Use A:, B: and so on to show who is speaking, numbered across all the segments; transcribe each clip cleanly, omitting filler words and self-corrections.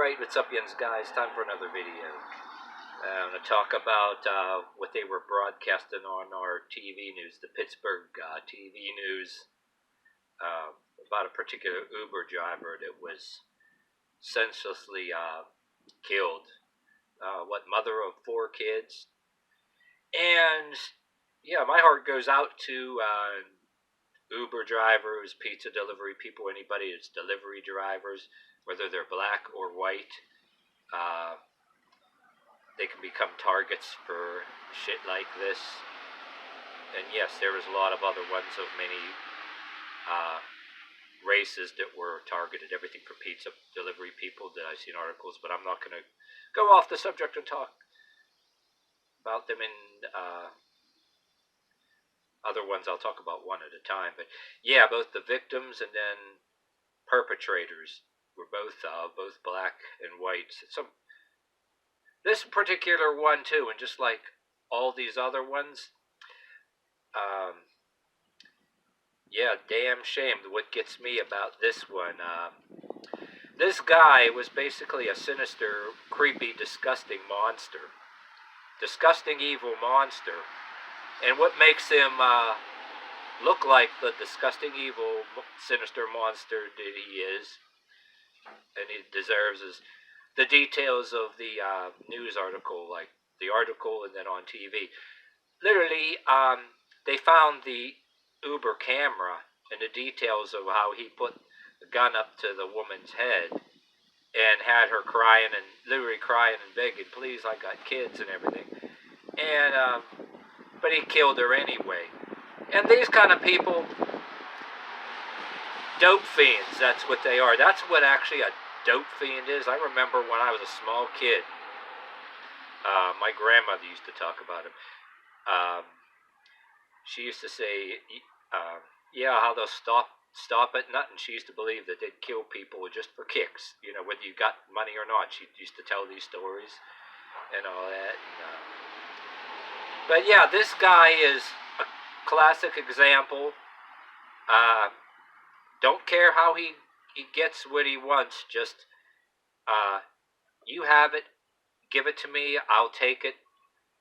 A: Alright, what's up, yins guys? Time for another video. I'm going to talk about what they were broadcasting on our TV news, the Pittsburgh TV news, about a particular Uber driver that was senselessly killed. Mother of 4 kids. And, yeah, my heart goes out to Uber drivers, pizza delivery people, anybody that's delivery drivers, whether they're black or white. They can become targets for shit like this. And yes, there was a lot of other ones of many races that were targeted, everything from pizza delivery people that I've seen articles, but I'm not going to go off the subject and talk about them in other ones. I'll talk about one at a time. But yeah, both the victims and then perpetrators were both black and white. This particular one too, and just like all these other ones, yeah, damn shame. What gets me about this one, this guy was basically a sinister, creepy, disgusting monster. Disgusting, evil monster. And what makes him look like the disgusting, evil, sinister monster that he is, and he deserves, is the details of the news article, like the article and then on TV. Literally, they found the Uber camera and the details of how he put the gun up to the woman's head and had her crying and literally crying and begging, please, I got kids and everything. And, but he killed her anyway. And these kind of people, dope fiends, that's what they are. That's what actually a dope fiend is. I remember when I was a small kid, my grandmother used to talk about him. She used to say, yeah, how they'll stop at nothing. She used to believe that they'd kill people just for kicks, you know, whether you got money or not. She used to tell these stories and all that. But yeah, this guy is a classic example. Don't care how he gets what he wants. Just, you have it, give it to me, I'll take it.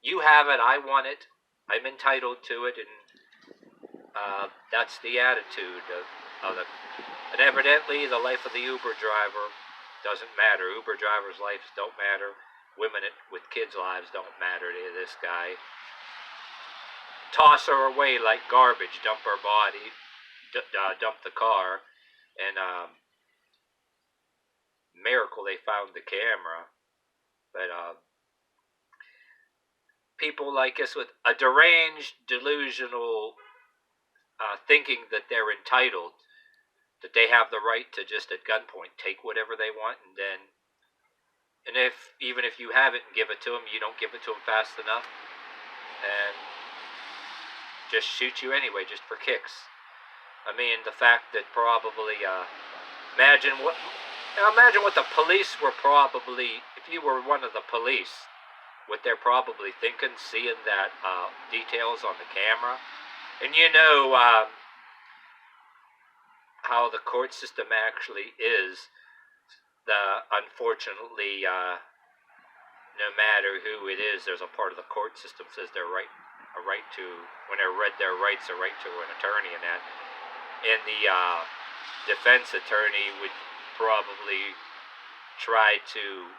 A: You have it, I want it, I'm entitled to it, and that's the attitude of the. And evidently, the life of the Uber driver doesn't matter. Uber drivers' lives don't matter. Women with kids' lives don't matter to this guy. Toss her away like garbage, dump her body, dump the car, and miracle they found the camera. But people like us with a deranged, delusional thinking that they're entitled, that they have the right to just at gunpoint take whatever they want, and then, and even if you have it and give it to them, you don't give it to them fast enough, and just shoot you anyway, just for kicks. I mean, the fact that probably, imagine what the police were probably, if you were one of the police, what they're probably thinking, seeing that details on the camera. And you know how the court system actually is. Unfortunately, no matter who it is, there's a part of the court system says they're a right to, when they're read their rights, a right to an attorney and that. And the defense attorney would probably try to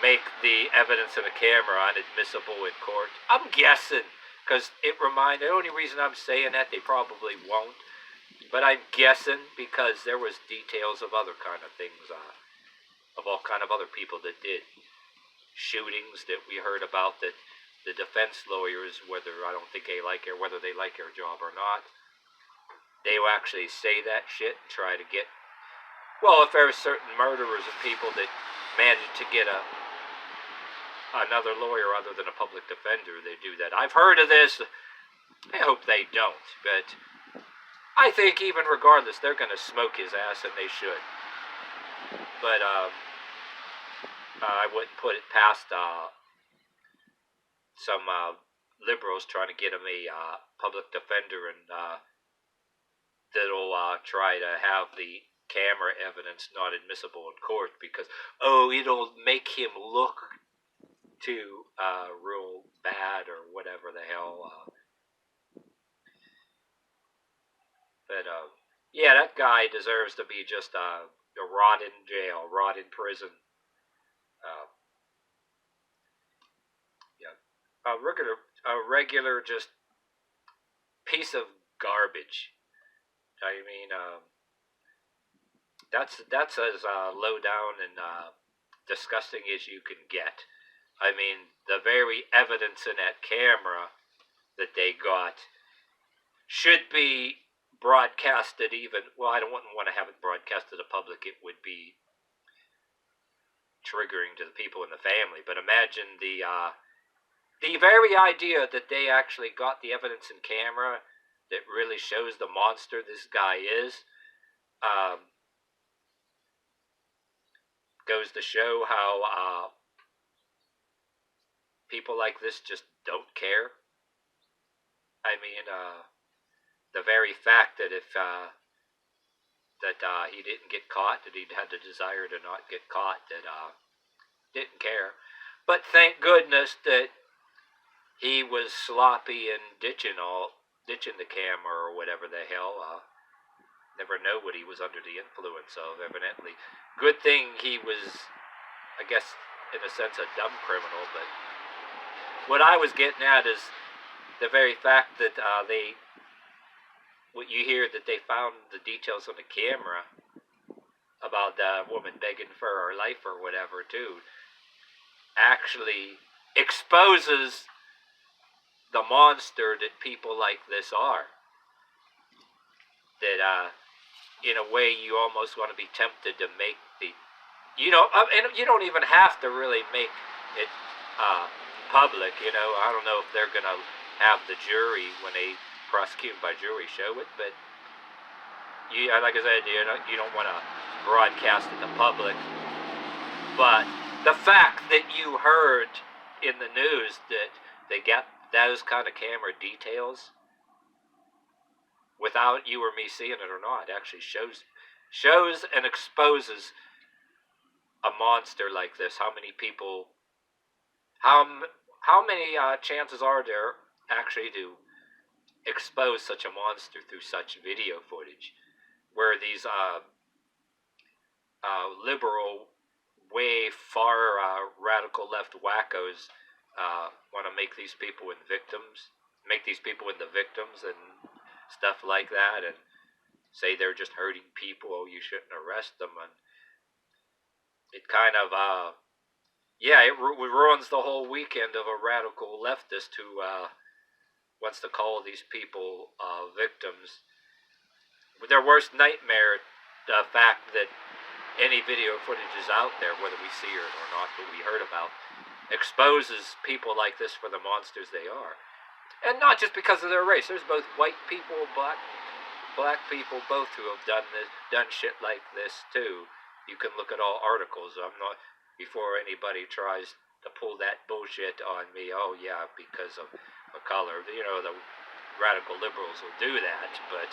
A: make the evidence in the camera unadmissible in court. I'm guessing, because the only reason I'm saying that, they probably won't, but I'm guessing because there was details of other kind of things, of all kind of other people that did shootings that we heard about, that the defense lawyers, whether I don't think they like it, whether they like their job or not, they will actually say that shit and try to get, well, if there are certain murderers and people that manage to get another lawyer other than a public defender, they do that. I've heard of this. I hope they don't, but I think even regardless, they're going to smoke his ass, and they should. But I wouldn't put it past some liberals trying to get him a public defender, and that'll try to have the camera evidence not admissible in court because, oh, it'll make him look too real bad or whatever the hell. But yeah, that guy deserves to be just rot in jail, rot in prison. Uh, yeah, a regular just piece of garbage. I mean, that's as low down and disgusting as you can get. I mean, the very evidence in that camera that they got should be broadcasted. Even well, I don't want to have it broadcast to the public. It would be triggering to the people in the family. But imagine the very idea that they actually got the evidence in camera that really shows the monster this guy is. Goes to show how people like this just don't care. I mean, the very fact that if he didn't get caught, that he had the desire to not get caught, that didn't care. But thank goodness that he was sloppy and ditching the camera or whatever the hell. Never know what he was under the influence of. Evidently, good thing he was, I guess, in a sense, a dumb criminal. But what I was getting at is the very fact that what you hear that they found the details on the camera about the woman begging for her life or whatever too, actually exposes the monster that people like this are. That in a way you almost want to be tempted to make the, and you don't even have to really make it public. I don't know if they're gonna have the jury when they prosecute by jury show it, but like I said, you don't want to broadcast it to public. But the fact that you heard in the news that they get those kind of camera details without you or me seeing it or not, actually shows and exposes a monster like this. How many people? How many chances are there actually to expose such a monster through such video footage, where these liberal, way far radical left wackos want to make these people into victims, and stuff like that, and say they're just hurting people. Oh, you shouldn't arrest them, and it kind of it ruins the whole weekend of a radical leftist who wants to call these people victims. Their worst nightmare, the fact that any video footage is out there, whether we see it or not, that we heard about, exposes people like this for the monsters they are. And not just because of their race. There's both white people, black people, both who have done shit like this too. You can look at all articles. I'm not, before anybody tries to pull that bullshit on me. Oh yeah, because of a color. The radical liberals will do that. But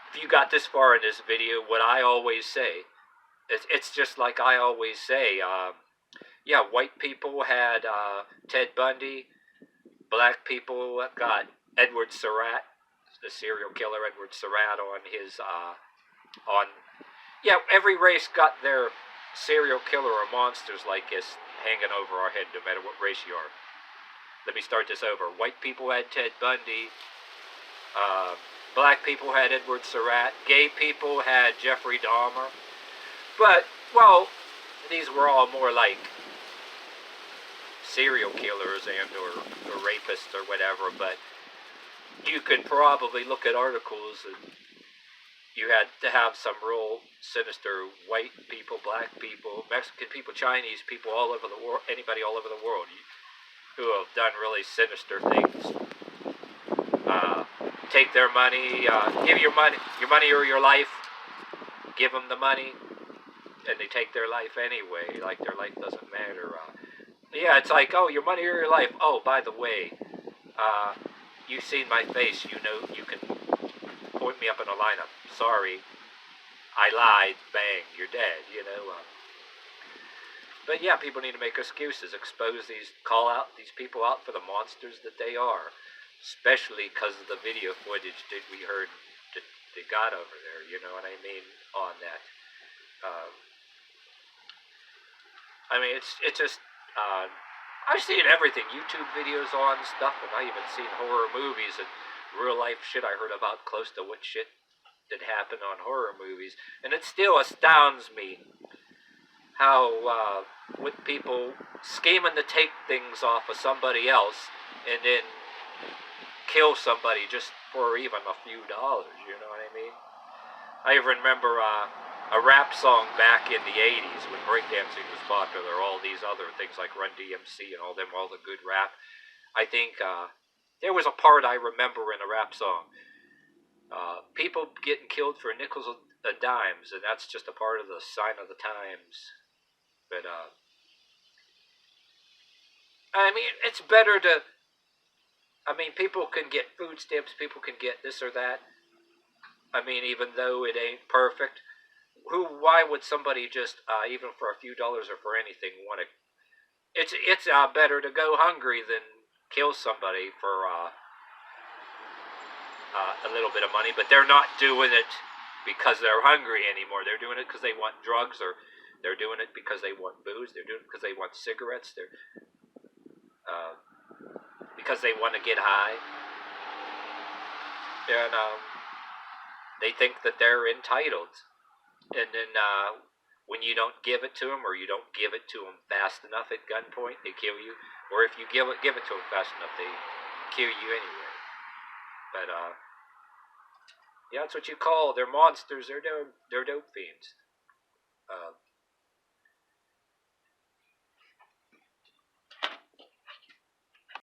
A: if you got this far in this video, what I always say, it's just like I always say. White people had Ted Bundy. Black people got Edward Surratt, the serial killer Edward Surratt, on his every race got their serial killer or monsters like this hanging over our head, no matter what race you are. Let me start this over. White people had Ted Bundy. Black people had Edward Surratt. Gay people had Jeffrey Dahmer. But, well, these were all more like serial killers and or rapists or whatever, but you could probably look at articles and you had to have some real sinister white people, black people, Mexican people, Chinese people, all over the world, anybody all over the world who have done really sinister things. Take their money, give your money or your life, give them the money, and they take their life anyway, like their life doesn't matter. It's like, oh, your money or your life. Oh, by the way, you've seen my face. You know, you can point me up in a lineup. Sorry, I lied. Bang, you're dead. But yeah, people need to make excuses, expose call out these people out for the monsters that they are, especially because of the video footage that we heard that they got over there. You know what I mean on that. Um, I mean, it's just I've seen everything, YouTube videos on stuff, and I even seen horror movies and real life shit I heard about close to what shit that happened on horror movies, and it still astounds me how with people scheming to take things off of somebody else and then kill somebody just for even a few dollars. You know what I mean? I even remember a rap song back in the 80s when breakdancing was popular, all these other things like Run DMC and all the good rap. I think there was a part I remember in a rap song. People getting killed for nickels and dimes, and that's just a part of the sign of the times. But I mean, it's better to. I mean, people can get food stamps, people can get this or that. I mean, even though it ain't perfect, why would somebody just, even for a few dollars or for anything, want to? It's better to go hungry than kill somebody for a little bit of money. But they're not doing it because they're hungry anymore. They're doing it because they want drugs, or they're doing it because they want booze. They're doing it because they want cigarettes. They're uh, because they want to get high, and they think that they're entitled. And then when you don't give it to them, or you don't give it to them fast enough at gunpoint, they kill you. Or if you give it to them fast enough, they kill you anyway. But yeah, that's what you call. They're monsters. They're dope fiends.